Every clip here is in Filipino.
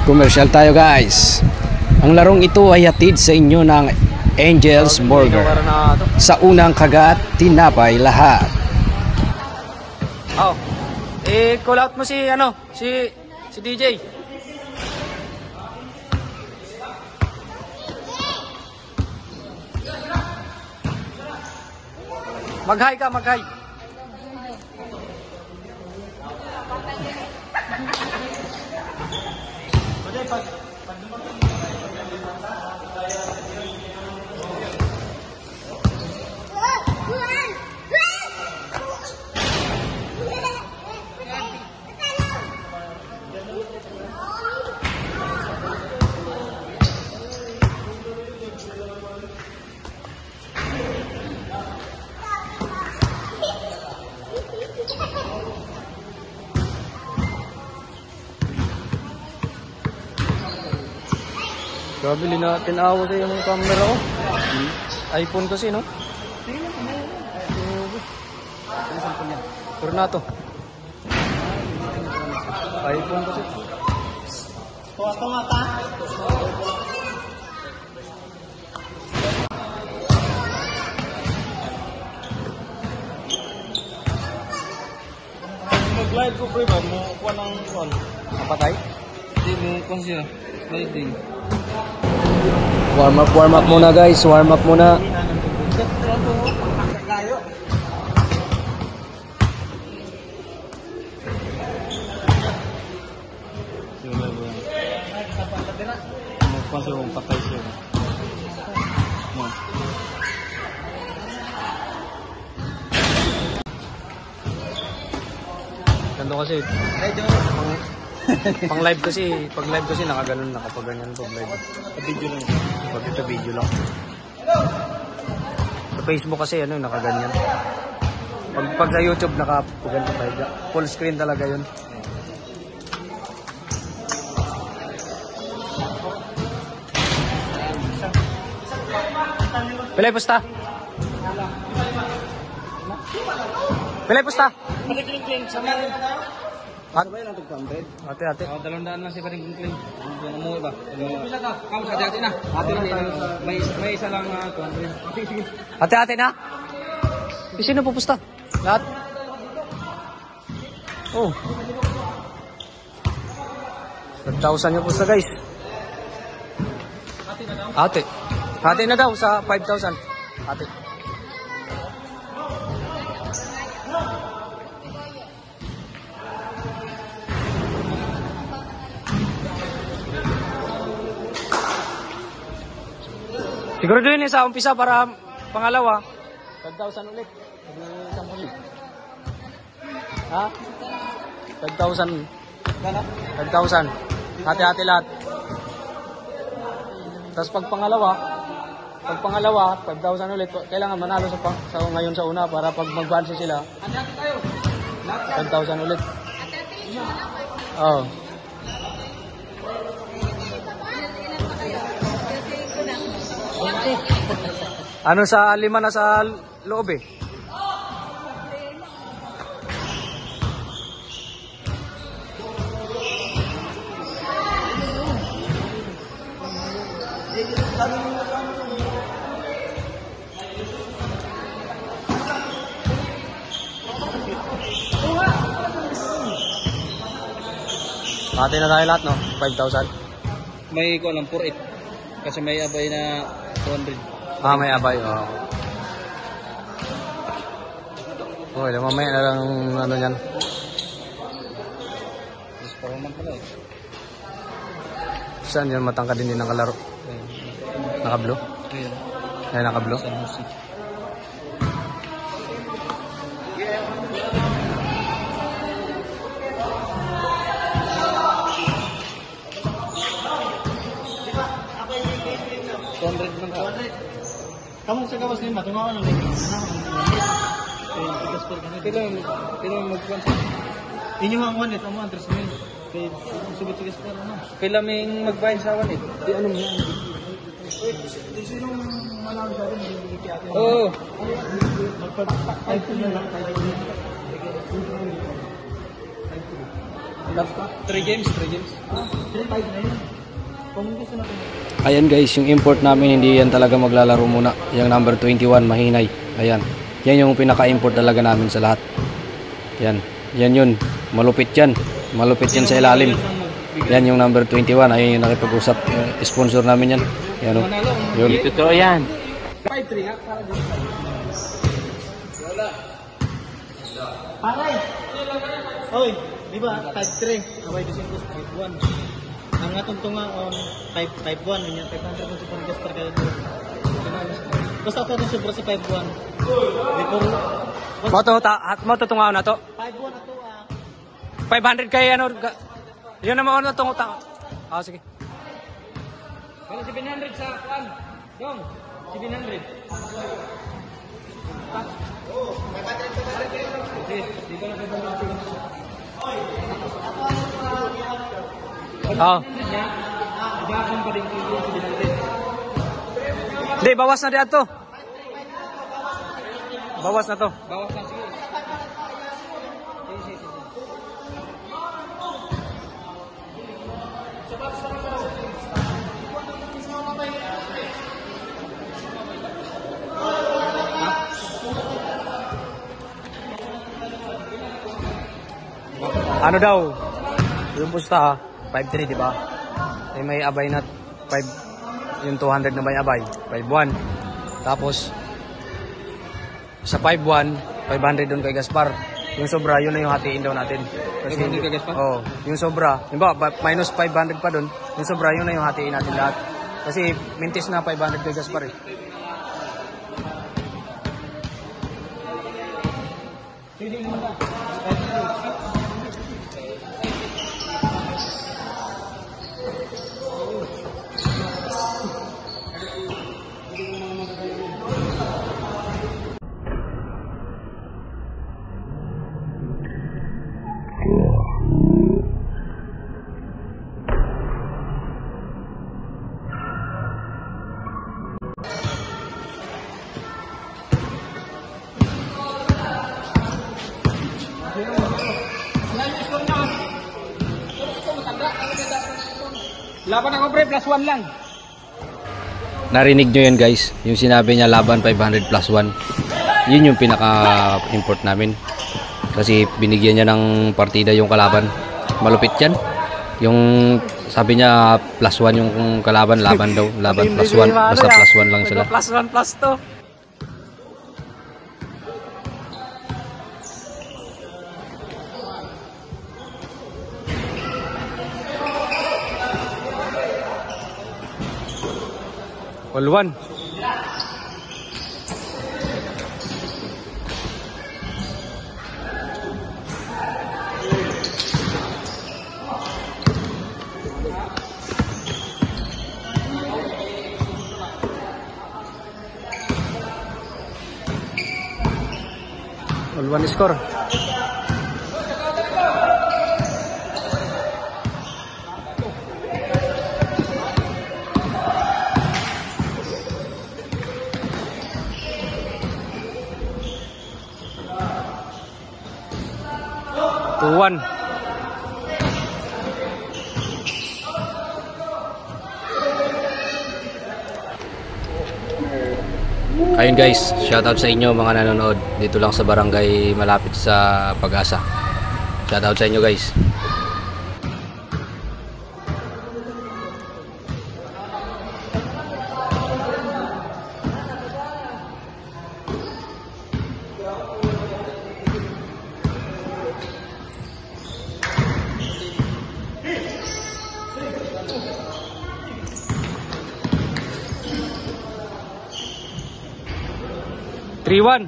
Commercial tayo guys. Ang larong ito ay hatid sa inyo ng Angel's Burger. Sa unang kagat, tinapay lahat. Oh. Call out mo si si DJ. Mag-hi ka, mag-hi. Grabe, tinawa sa yung camera ko. iPhone kasi, no? Pero na to. iPhone kasi. Tuwa mata. Mag-live ko pre ba? Mo kuha ng kuha. Napatay? Hindi mo kuha siya. Sliding. Warm up muna guys. Warm up muna. Kasi kung patay siya. No. Ganto kasi. Pang live kasi, pag live kasi nakaganon, nakapaganyan pag live. Video lang. Pag ito video lang. Sa Facebook kasi nakaganyan. Pag sa YouTube nakapaganyan tayo. Full screen talaga 'yun. Pilay pusta. Pilay pusta. Paling-cling sama rin. Sabay lang tugtambed. Ate. Oh, 200 lang si paling-cling. Ang umuwi ba? Pila ka? Kamu hati-hati na. Hati lang tayo. May isa lang 200. Ate na. Sino pupusta? Lahat. Oh. 5,000 yung pusta guys. Ate. Hati na daw sa 5,000. Ate. Siguro doon sa umpisa para pangalawa. 5,000 ulit. 10,000. Ha? 5,000. 5,000. Hati-hati lahat. Tapos pag pangalawa, 5,000 ulit. Kailangan manalo sa ngayon sa una para pag mag-advance sila. 5,000 ulit. Oh. Ano sa 5 na sa loob eh? Pati na tayo lahat, no? 5,000. May ko lang 48. Kasi may abay na 200. Ah, may abay, oh. Okay, mamaya na lang ano yan. Mas parang man pala eh. Saan yun? Matangkad din ng kalaro. Naka-blue? Ayun. Ay, naka-blue? Sa musik. Kamu sa gawas nila, tungawan lang. Pila magkuhan sa inyo ang wanit, ang andres mo yun. Kaya subot sa gaspar, ano? Pila may magbayan sa wanit. Di ano mo yan? Sinong malawi sa atin, hindi kaya. Oo. Magpapakay ko na lang. Last na? 3 games. 3-5 na yun. Kung gusto natin. Ayan guys, yung import namin hindi yan talaga maglalaro muna. Yung number 21, mahinay. Ayan. Yan yung pinaka-import talaga namin sa lahat. Yan. Yan yun. Malupit yan. Malupit yan sa ilalim. Yan yung number 21. Ayun yung nakipag-usap. Sponsor namin yan. Yan o. Yun. Totoo yan. 5-3 nga. Paray! Oy, di ba? 5-3. Away doon yung 5-1. Ang atong tunga on 5-1. Yan, 500 kung supong gas para kayo. Basta ako na sobra sa 5-1. Mo tungaw na to. 5-1 na to 500 kay ano. Yun naman ano itong utang. Sige. Kaya 700 sa kwan. Dong, 700. Oo. Hindi, bawas na diyan to. Bawas na to. Bawas na sige. Ano daw? Yung pusta 5-3, di ba? May abay na 5, yung 200 na may abay, 5-1. Tapos sa 5-1, 500 doon kay Gaspar. Yung sobra, yun na yung hatiin daw natin. Kasi, 500 kay Gaspar? Oo, yung sobra. Diba, minus 500 pa doon. Yung sobra, yun na yung hatiin natin lahat. Kasi mintis na 500 kay Gaspar eh. Laban ako pre, +1 lang. Narinig nyo yan guys, yung sinabi niya laban 500 plus 1. Yun yung pinaka-import namin. Kasi binigyan niya ng partida yung kalaban. Malupit yan. Yung sabi niya plus 1 yung kalaban, laban daw. Laban plus 1, basta plus 1 lang sila. Plus 1 plus 2. All 1. All 1 score. One. Ayun guys, shoutout sa inyo mga nanonood dito lang sa barangay malapit sa Pag-asa. Shoutout sa inyo guys. Triwan.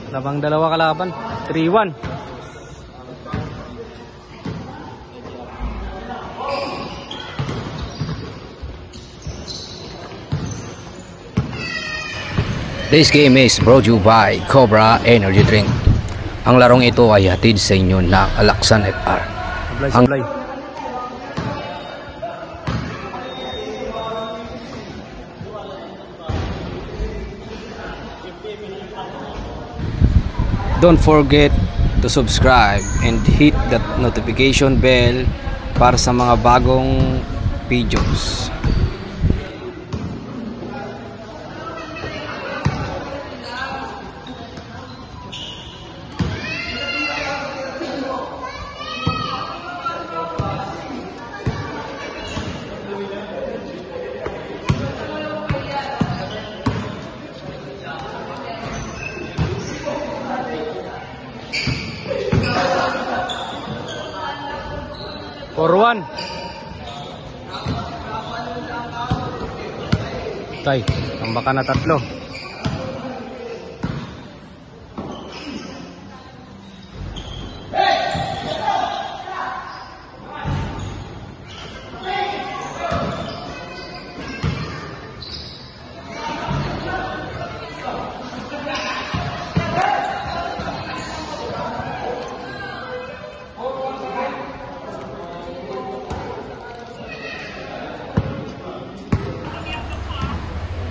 Labang dalawa kalaban. 3-1. This game is brought to you by Cobra Energy Drink. Ang larong ito ay hatid sa inyo ng Alaksan FR. Supply. Don't forget to subscribe and hit that notification bell para sa mga bagong videos. For one. Tay, tambak ka na 3.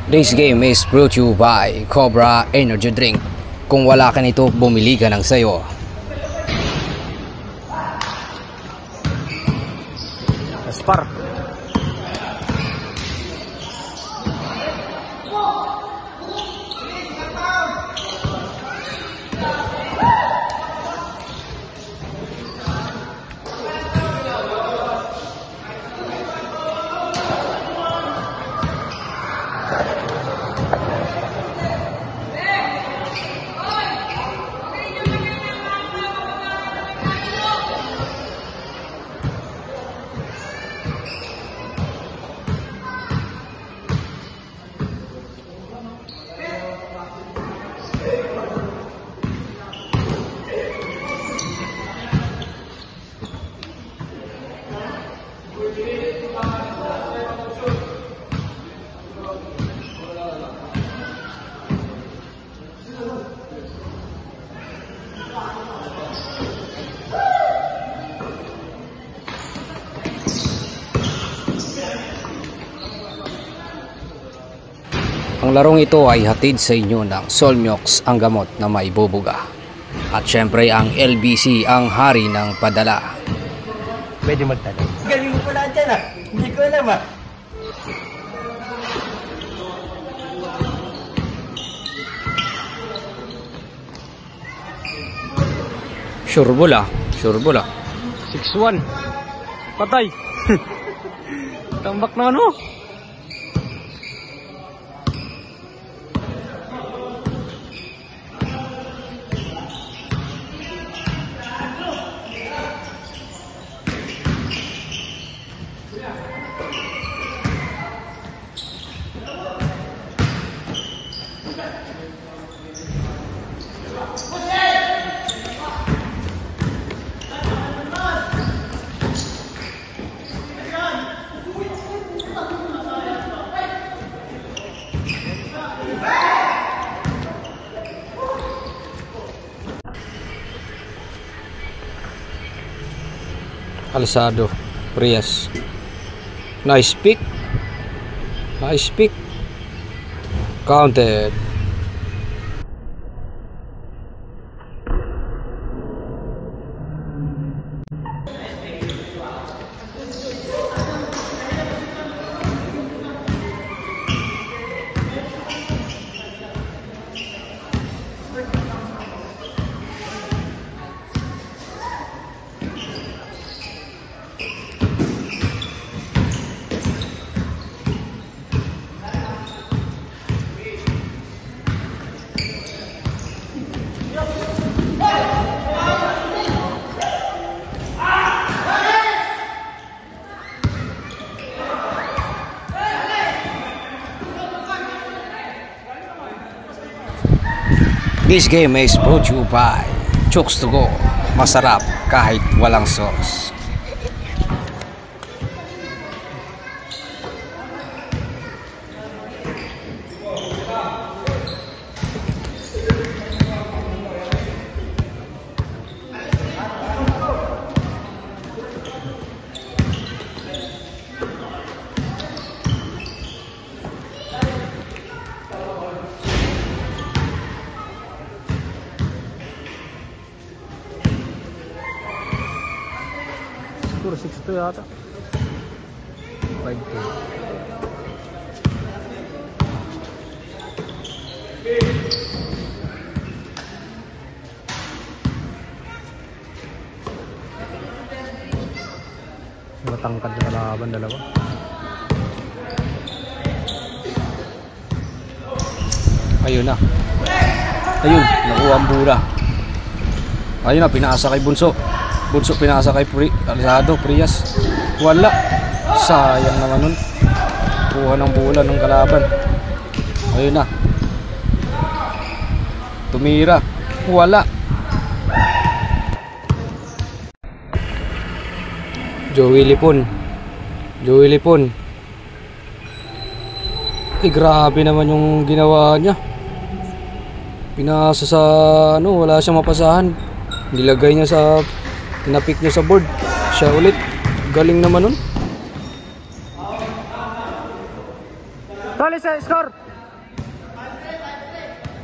This game is brought to you by Cobra Energy Drink. Kung wala ka nito, bumili ka ng sayo. Aspar. Ang larong ito ay hatid sa inyo ng Solmiox, ang gamot na maibubuga. At syempre ang LBC, ang hari ng padala. Pwede magtanong. Galing mo pala dyan ah. Hindi ko alam ah. Sureball ah. 6-1. Patay. Tambak na ano? Alzado, Prias. Nice pick. Counted. This game is brought to you by Chooks to Go. Masarap kahit walang sauce. 5-2 yata. 5-2. Matangkad na kalaban dalawa. Ayun na. Ayun, nakuha ang bola. Ayun na, pinaasa kay Bunso. Bunso pinaasa kay Alisado, Prias. Wala. Sayang naman nun. Kuha ng bola ng kalaban. Ayun na. Tumira. Wala. Joey Lipon. Joey Lipon. Grabe naman yung ginawa niya. Pinasa sa ano, wala siyang mapasahan. Nilagay niya sa tinapik niya sa board. Siya ulit. Galing naman nun. Tali sa score.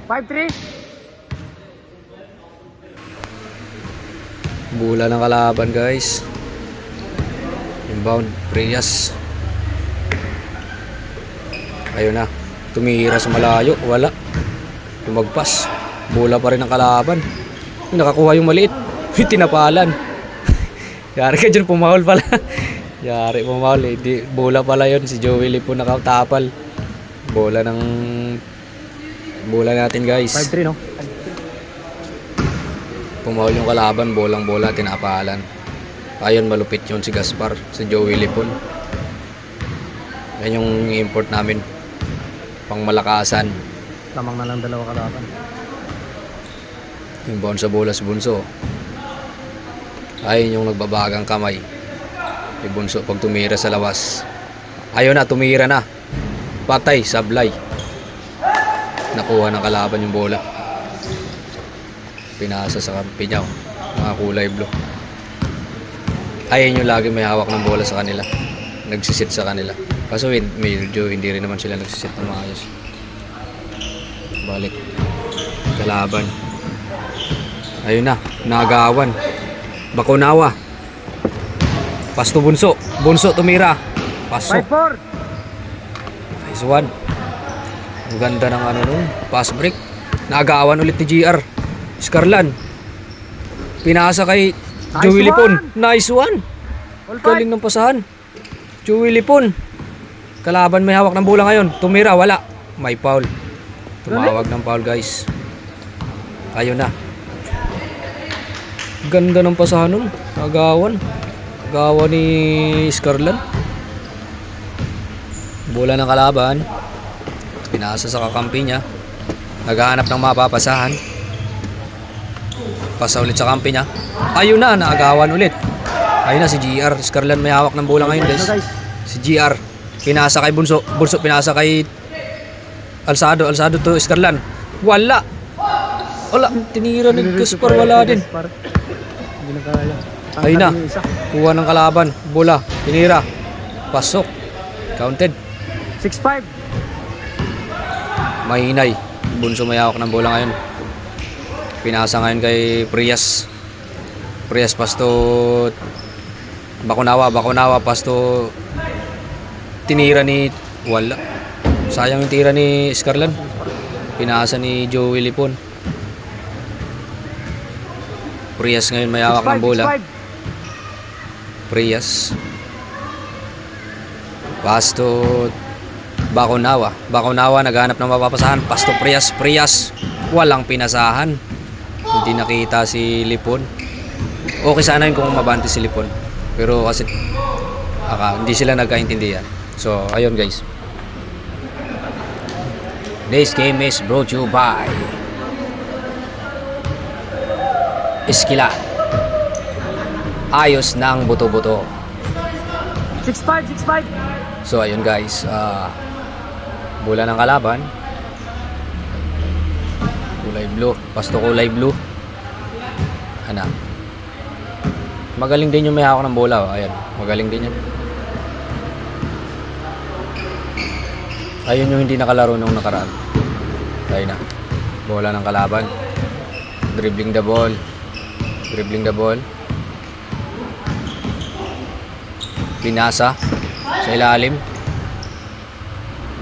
5-3. Bola ng kalaban, guys. Inbound, Prias. Ayun na. Tumira sa malayo, wala. Tumagpas. Bola pa rin ang kalaban. Yung nakakuha yung maliit. Tinapalan. Yari ka dyan, pumahol pala. Yari, pumahol eh. Bola pala yun. Si Joey Lipon nakatapal. Bola natin, guys. 5-3 no? Pumahol yung kalaban. Bolang-bola, tinapalan. Ayun, malupit yun si Gaspar. Si Joey Lipon. Yan yung import namin. Pang malakasan. Lamang na lang dalawa kalaban. Yung bounce sa bola si Bunso. Ayun yung nagbabagang kamay. Si Bunso pag tumira sa lawas. Ayun na, tumira na. Patay, sablay. Nakuha ng kalaban yung bola. Pinasa sa kampi niya. Mga kulay blue. Ayun yung lagi may hawak ng bola sa kanila. Nagsisit sa kanila. Kaso medyo hindi rin naman sila nagsisit ng maayos. Balik. Kalaban. Ayun na, nagawan. Bakunawa. Pasto Bunso. Bunso tumira. Paso. 5-4. Nice one. Ang ganda ng ano nun. Pass break. Nagawan ulit ni GR. Scarlan. Pinasa kay Joey Lipon. Nice one. Galing ng pasahan. Joey Lipon. Kalaban may hawak ng bola ngayon. Tumira, wala. May foul. Tumawag ng foul, guys. Ayun na. Ganda ng pasahan nun. Agawan. Agawan ni Scarlan. Bola ng kalaban. Pinasa sa kakampi niya. Naghahanap ng mapapasahan. Pasa ulit sa kampi niya. Ayun na, naagawan ulit. Ayun na si GR. Scarlan may hawak ng bola ngayon, guys. Si GR. Pinasa kay Bunso. Bunso pinasa kay Alsado. Alsado to Scarlan. Wala. Wala. Tinira ni Gaspar. Wala din. Ayun na. Kuha ng kalaban. Bola. Tinira. Pasok. Counted. 6-5. Mahinay. Bunso may hawak ng bola ngayon. Pinasa ngayon kay Prias. Prias pasto Bakunawa. Bakunawa pasto tinira ni wala. Sayang yung tira ni Scarlan. Pinasa ni Joey Lipon. Prias ngayon may hawak ng bola. Prias. Pasto Bakunawa. Bakunawa naghanap ng mapapasahan. Pasto Prias. Prias. Walang pinasahan. Hindi nakita si Lipon. Okay sana yun kung mabante si Lipon. Pero kasi hindi sila nagkaintindihan. So, ayun guys. This game is brought to you by Iskila. Ayos ng buto-buto. 6-5, 6-5. So, ayun guys. Bola ng kalaban. Kulay blue. Pasto kulay blue. Ano? Magaling din yung may hawak ng bola. Ayan. Magaling din yan. Ayun yung hindi nakalaro nung nakaraan. Ayun na. Bola ng kalaban. Dribbling the ball. Dribbling the ball. Pinasa sa ilalim.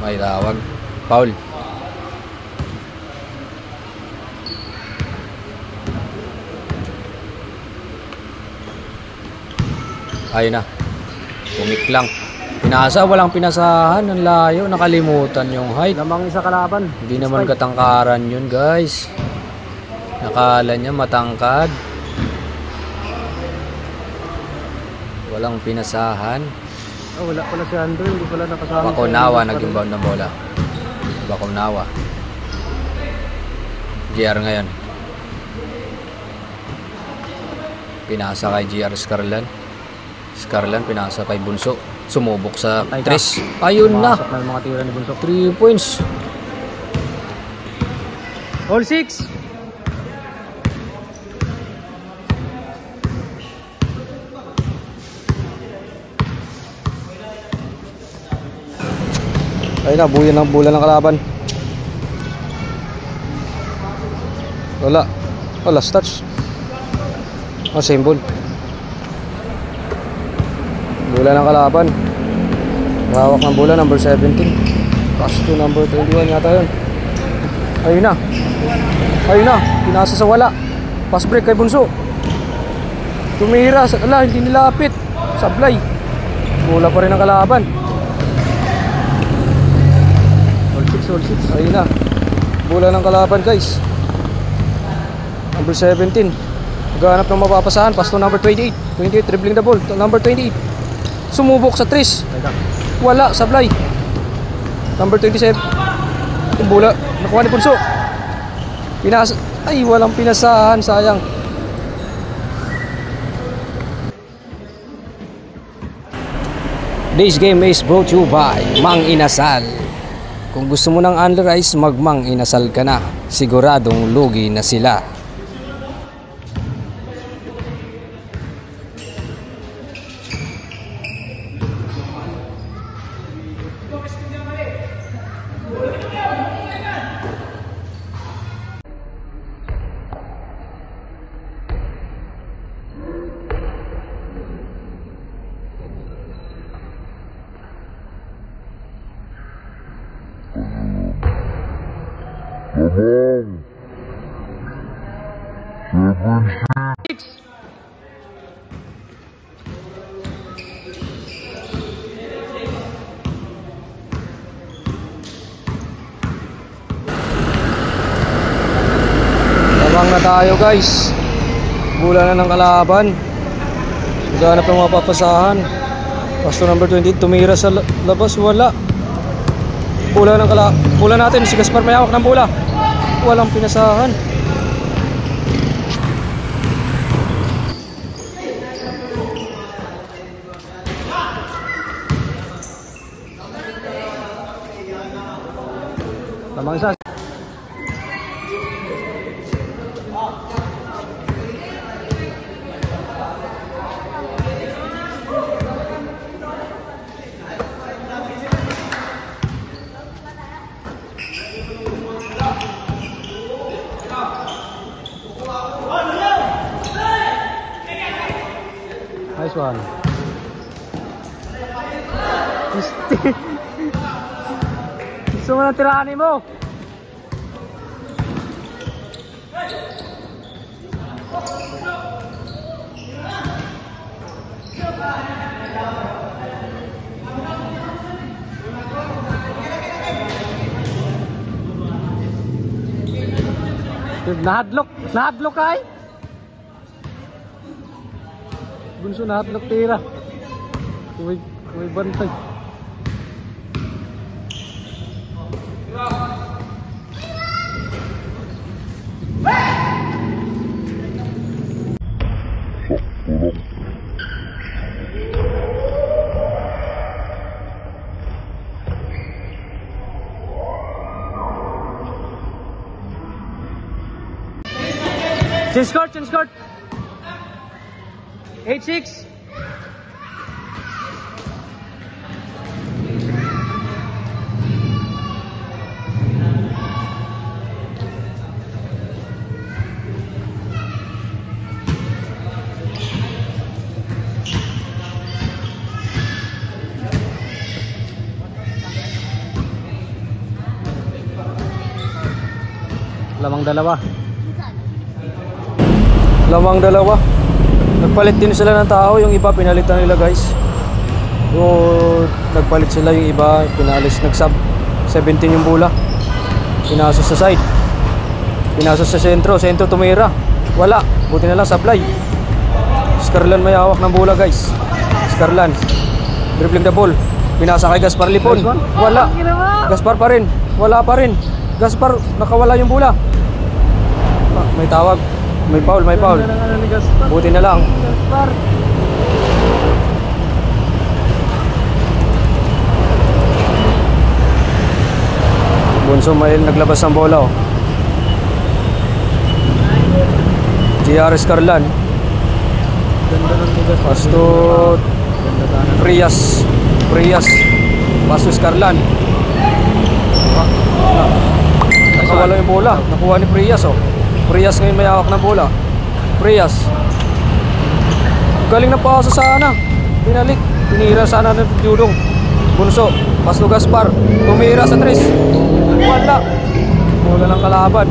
May tawag. Foul. Ayun na. Pumiklang. Pinasa, walang pinasahan. Ang layo. Nakalimutan yung height. Lamang isa kalaban. Hindi naman katangkaran yun, guys. Nakala niya matangkad. Walang pinasahan. Oh, wala pala si Andrew, hindi pala nakasama. Bakunawa nag-inbound na bola. Bakunawa. GR ngayon. Pinasa kay GR Scarlan. Scarlan pinasa kay Bunso. Sumubok sa tres. Ayun na. Pumasok na yung mga tira ni Bunso. 3 points. All 6. Ayun na, bulan ng kalaban. Wala. Oh, last touch. Oh, same ball. Bulan ng kalaban. Hawak ng bola, number 17. Pass to number 21 yata yun. Ayun na. Ayun na. Pinasa sa wala. Pass break kay Bunso. Tumira. Ala, hindi nilapit. Sablay. Bola pa rin ang kalaban. All 6. Ayun na. Bola ng kalaban, guys. Number 17. Maghanap ng mapapasahan. Pass to number 28. 28 dribbling the ball. To number 28. Sumubok sa tris. Wala, sablay. Number 27. Yung bola. Nakuha ni Bunso. Pinasa. Ay, walang pinasahan. Sayang. This game is brought to you by Mang Inasal. Kung gusto mo ng Unli Rice, magmang inasal ka na. Siguradong lugi na sila. Tabang na tayo, guys. Bola na ng kalaban. Maghanap ng mapapasahan. Pasto number 28. Tumira sa labas. Wala. Bola ng bola natin. Si Gaspar may hawak ng bola. Walang pinasahan. Lamang isa. Nice one. Gusto mo na tirahanin mo. Nahadlok ay. Bunso nahadlok tira. May bantay. Change court. 8-6. 2-2. 2-2. Nagpalit din sila ng tao, yung iba pinalitan nila guys. Nagpalit sila yung iba, pinalis, nag-sub 17 yung bola. Pinasok sa side. Pinasok sa sentro tumira. Wala, buti na lang sablay. Scarlan may hawak ng bola guys. Scarlan dribbling the ball. Pinasa kay Gaspar Lipon. Wala. Gaspar pa rin. Wala pa rin. Gaspar, nakawala yung bola. May tawag. May foul. Buti na lang. Bunso Mael naglabas ng bola. JR Scarlan. Pasto Frias. Pasto Scarlan. Nakawala yung bola. Nakuha ni Frias. Frias ngayon may hawak ng bola. Frias. Galing na pasa sana. Binalik. Tinira sana ng Judong. Bunso. Pasto Gaspar. Tumira sa 3. Wala. Bola ng kalaban.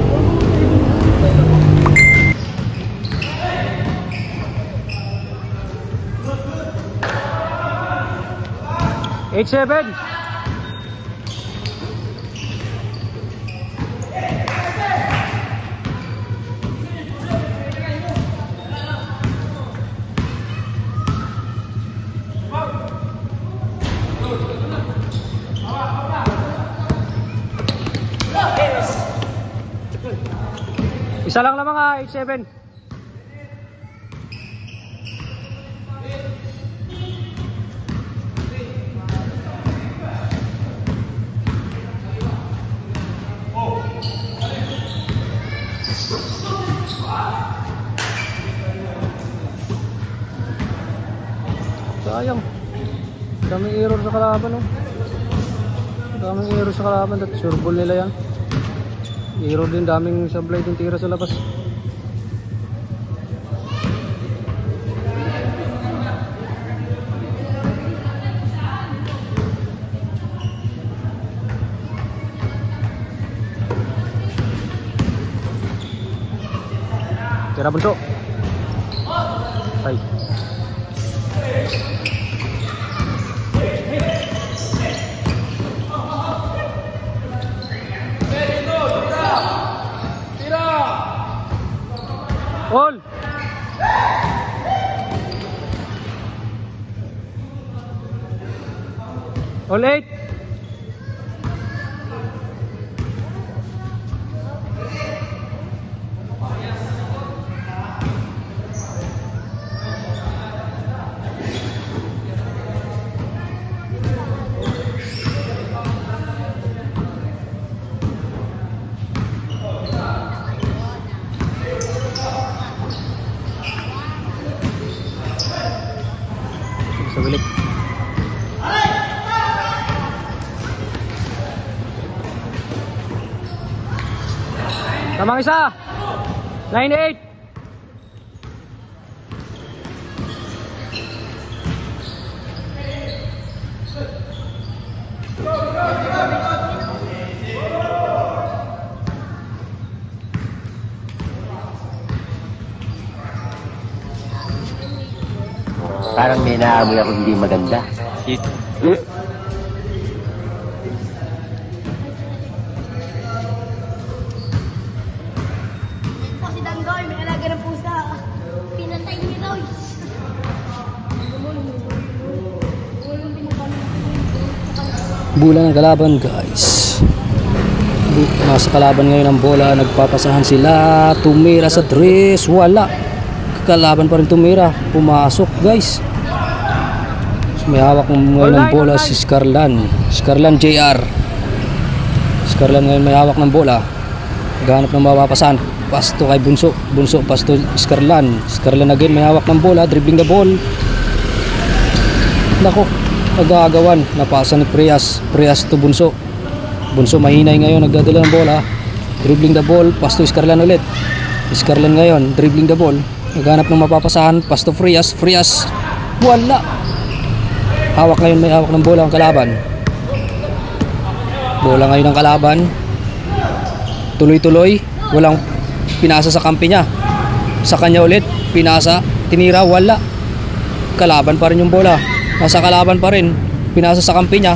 H7. Isa lang naman nga, H7. Sayang. Daming error sa kalaban, oh. Daming error sa kalaban. At sure ball nila yan. Error din, daming sablay din tira sa labas. Tira Bunso. Ay. All. All 8. Sa bilik. Tamang isa. 98. Parang may naamoy ako hindi maganda. Si Dandoy, may alaga ng pusa. Pinatay ni Roy. Bola ng kalaban guys. Nasa kalaban ngayon ang bola. Nagpapasahan sila. Tumira sa 3. Wala. Kalaban pa rin tumira. Pumasok guys. May hawak ngayon ng bola si Scarlan. Scarlan JR. Scarlan ngayon may hawak ng bola. Gahanap ng mapapasahan. Pasto kay Bunso. Bunso pasto Scarlan. Scarlan again may hawak ng bola. Dribbling the ball. Nako. Nag-aagawan. Napasa ni Prias. Prias to Bunso. Bunso mahinay ngayon. Nagdadala ng bola. Dribbling the ball. Pasto Scarlan ulit. Scarlan ngayon. Dribbling the ball. Naghanap ng mapapasahan. Pasto Frias. Frias. Wala. Hawak ngayon, may hawak ng bola ang kalaban. Bola ngayon ang kalaban. Tuloy-tuloy. Walang pinasa sa kampi niya. Sa kanya ulit, pinasa, tinira, wala. Kalaban pa rin yung bola. Nasa kalaban pa rin. Pinasa sa kampi niya.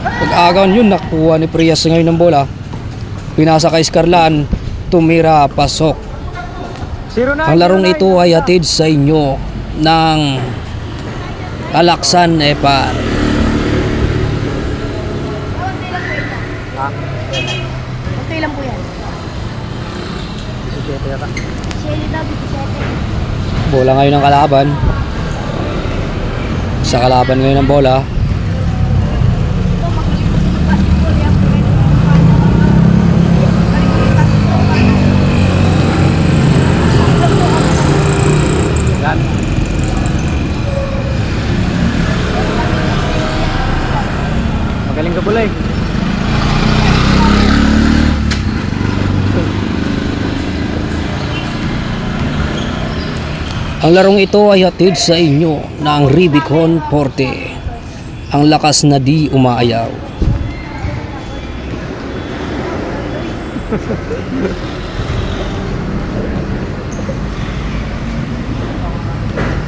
Pag-agawan yun, nakuha ni Prias ngayon ng bola. Pinasa kay Scarlan, tumira, pasok. Ang larong ito ay hatid sa inyo ng Alaksan Epar. Okay lang po yan. Shelly daw, 27. Bola ngayon ng kalaban. Sa kalaban ngayon ng bola. Magaling ka bulay. Ang larong ito ay hatid sa inyo ng Rubicon Forte. Ang lakas na di umaayaw.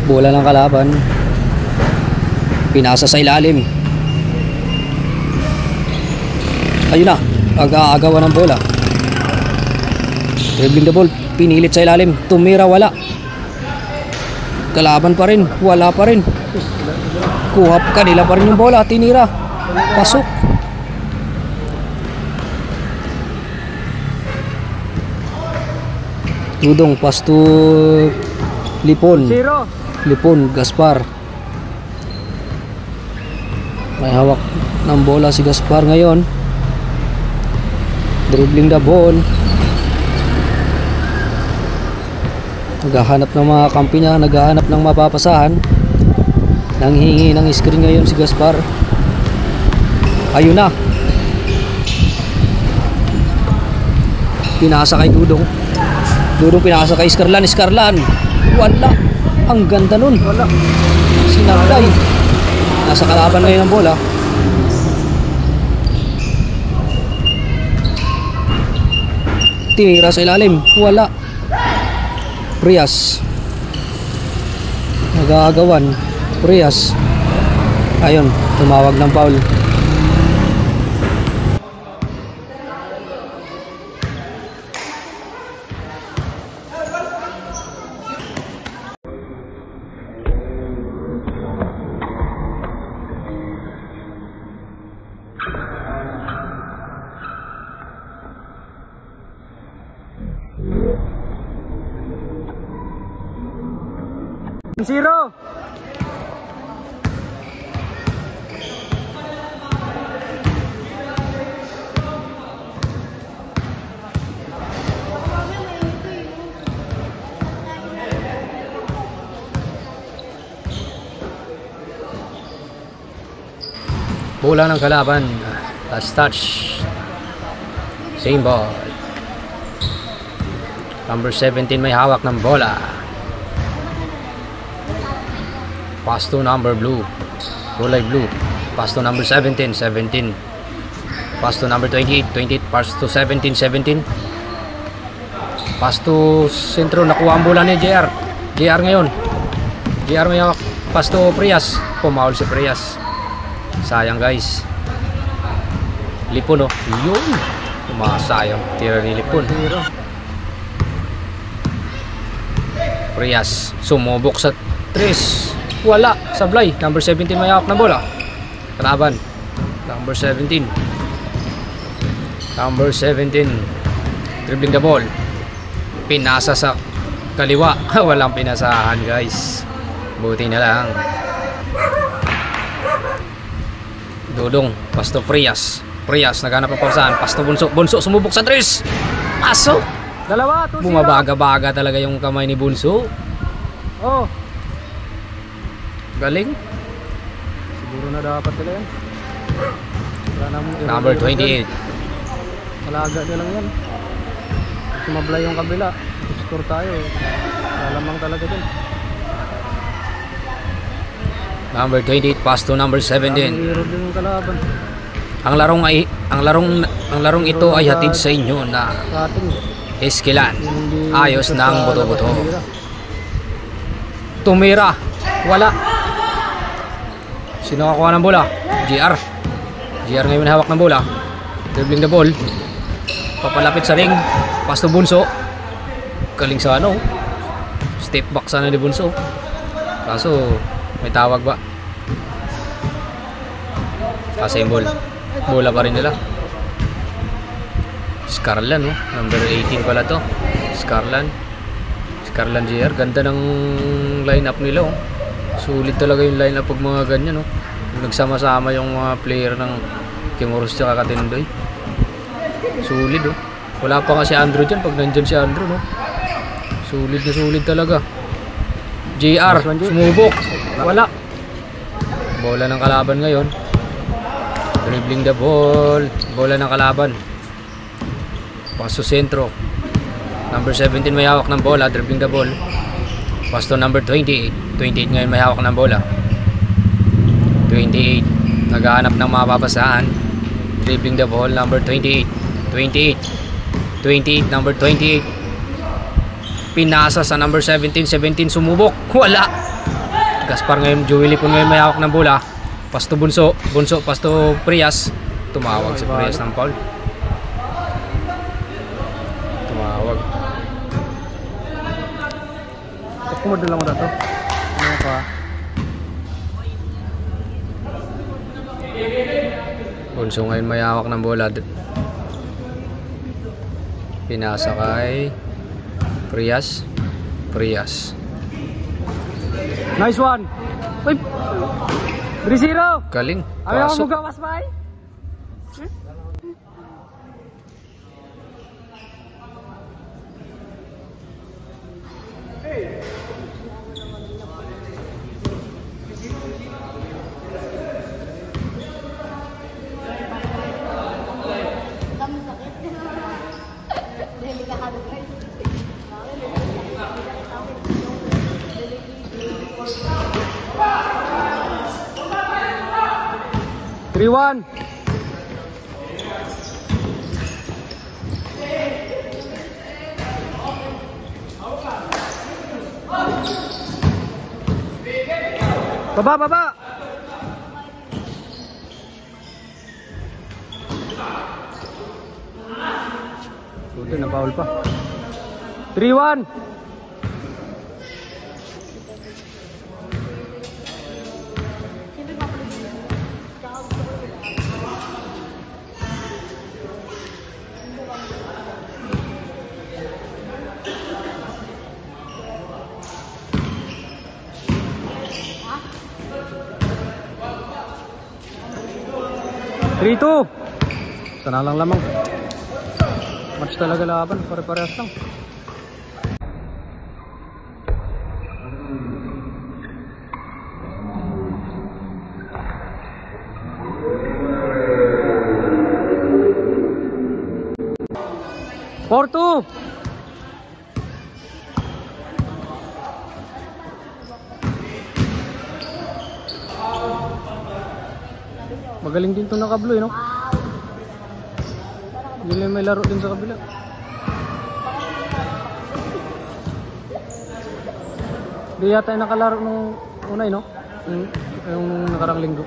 Bola ng kalaban. Pinasa sa ilalim. Ayun na,ag-aagawan ng bola. Dribbling the ball, pinilit sa ilalim, tumira, wala. Kalaban pa rin, wala pa rin. Kuhap kanila pa rin yung bola, tinira, pasok. Tudong, pasto, Lipon. Lipon, Gaspar. May hawak ng bola si Gaspar ngayon. Dribbling the ball. Naghahanap ng mga kampi niya, naghahanap ng mapapasahan. Nanghingi ng screen ngayon si Gaspar. Ayun na. Pinasa kay Dudong. Dudong pinasa kay Scarlan. Scarlan, wala. Ang ganda nun. Wala. Sinabday. Nasa kalaban ngayon ang bola. Tinira sa ilalim, wala. Prias nag-aagawan. Prias, ayun, tumawag ng foul. Zero. Bola ng kalaban. Last touch. Same ball. Number 17 may hawak ng bola. Pass to number blue. Kulay blue. Pass to number 17. 17. Pass to number 28. 28. Pass to 17. 17. Pass to sentro. Nakuha ang bola ni JR. JR ngayon. JR may hawak. Pass to Prias. Pumaul si Prias. Sayang guys. Lipon oh. Yun. Sayang. Tira ni Lipon. Prias. Sumubok sa 3. Wala. Sablay. Number 17 may hawak na bola. Kalaban. Number 17. Number 17. Dribbling the ball. Pinasa sa kaliwa. Walang pinasahan guys. Buti na lang. Dudong. Pasto Prias. Prias. Naghanap ng pausahan. Pasto Bunso. Bunso sumubok sa 3. Pasok. Dalawa. 2-0. Bumabaga-baga talaga yung kamay ni Bunso. Oh. Galing. Siguro na dapat nila yan. Number 28. Malaga na lang yan. Sumablay yung kabila. Score tayo. Lalamang talaga dun. Number 28 pass to number 17. Hero din yung kalaban. Ang larong ito ay hatid sa inyo na Cutting. Eskilan. Hindi Ayos basta ng labas buto-buto. tumira. Tumira. Wala. Sino kakuha ng bola? GR. GR ngayon hawak ng bola. Dribbling the ball. Papalapit sa ring. Pass to Bunso. Galing sa ano. Step back sana ni Bunso. Kaso may tawag ba? Kasi yung ball. Bola pa rin nila. Scarlan, no? Number 18 pala to. Scarlan GR. Ganda ng lineup nila, oh. Sulit talaga yung lineup pag mga ganyan, no? Nagsama-sama yung mga player ng Kimuros tsaka Katindoy. Sulit, oh. Wala pa nga si Andrew dyan. Pag nandyan si Andrew, no? Sulit na sulit talaga. JR, sumubok. Wala. Bola ng kalaban ngayon. Dribbling the ball. Bola ng kalaban. Paso sentro. Number 17 may hawak ng bola. Dribbling the ball. Pasto number 28. 28 ngayon may hawak ng bola. 28. Naghahanap ng mapapasahan. Dribbling the ball. Number 28. 28. 28. Number 28. Pinasa sa number 17. 17 sumubok. Wala. Gaspar ngayon. Joey Lipon ngayon may hawak ng bola. Pasto Bunso. Bunso. Pasto Prias. Tumawag si Prias ng foul. Tumawag. Kumado lang mo dato. Ano ka? Bunso ngayon may hawak ng bola. Pinasa kay Prias. Nice one. Uy. 3-0. Galing. Ayaw mo Pasok. gawas ba? Kami sakit. Dahil kakabit kayo. 3-1. Baba. Sudah na foul pa. 3-1. Rito. Sana lang lamang. Match talaga laban, pare-parehas lang. Porto. Magaling din itong nakablo, no? Hindi may laro din sa kabila. Di yata yung nakalaro nung unay, no? Yung nakarang linggo.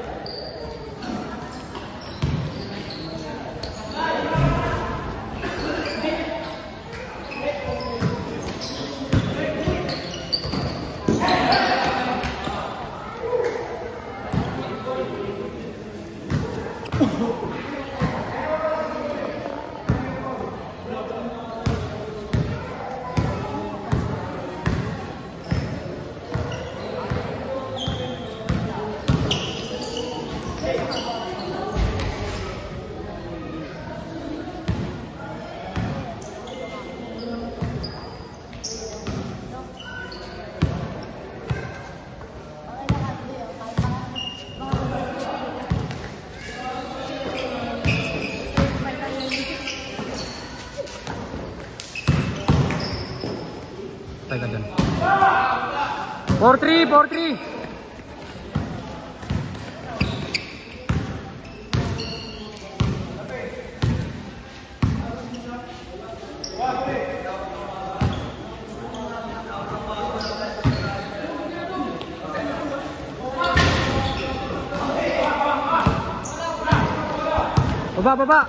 Tayo ka dyan. 4-3. Baba, baba.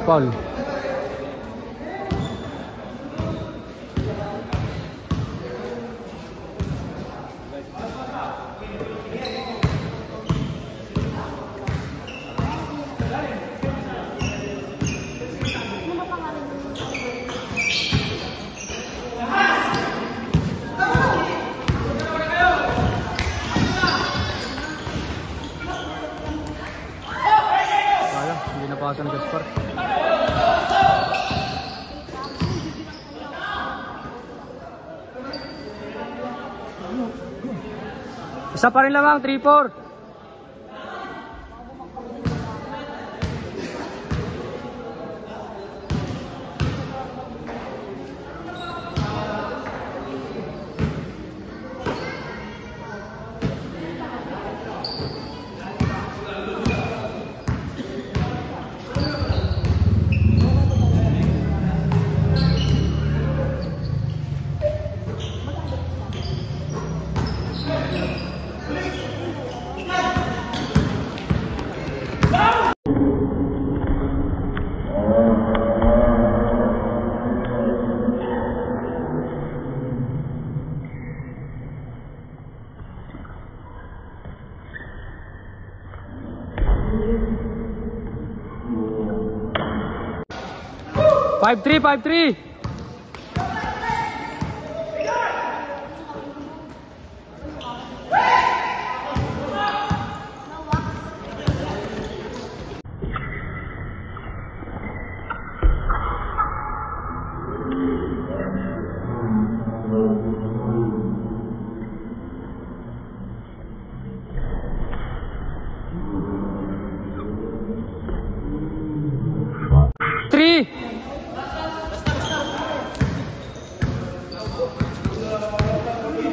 Paul. Sayang, hindi napasa ng Gaspar. Isa pa rin lamang, 3-4. Five three.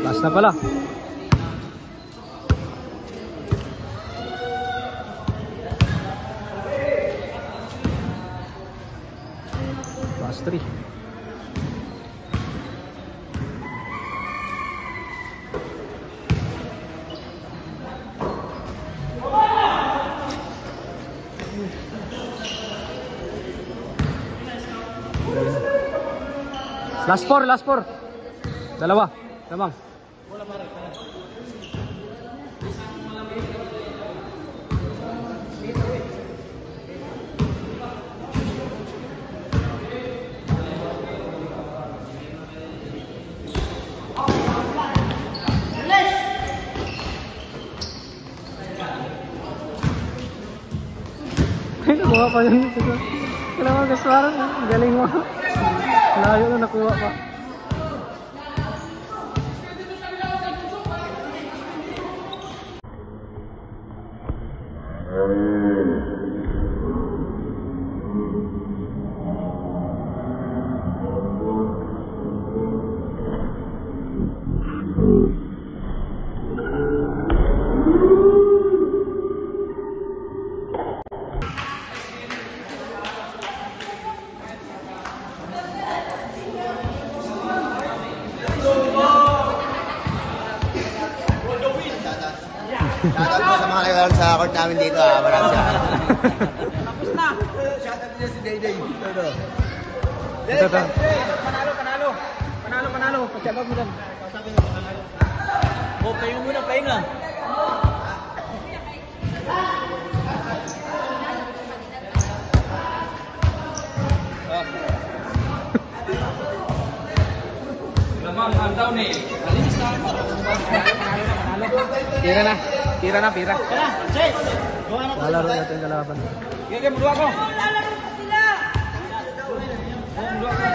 Last na pala. Last 3. Last 4. Dalawa. Tamang. Nakuha pa yun. Kailangan Gaspar. Galing mo. Layo na nakuha pa. Shoutout po sa mga nagkaroon sa court namin dito. Maraming salamat. Tapos na. Shoutout niya si Dayday. Ito. Panalo. Patsabag mo dyan. Kausapin mo, panalo. Pahinga muna, pahinga. Lamang, down eh. Alinis na. Pira na. Lalaro natin kalaban. Sige, muluwa ko. Lalaro sila! Oh,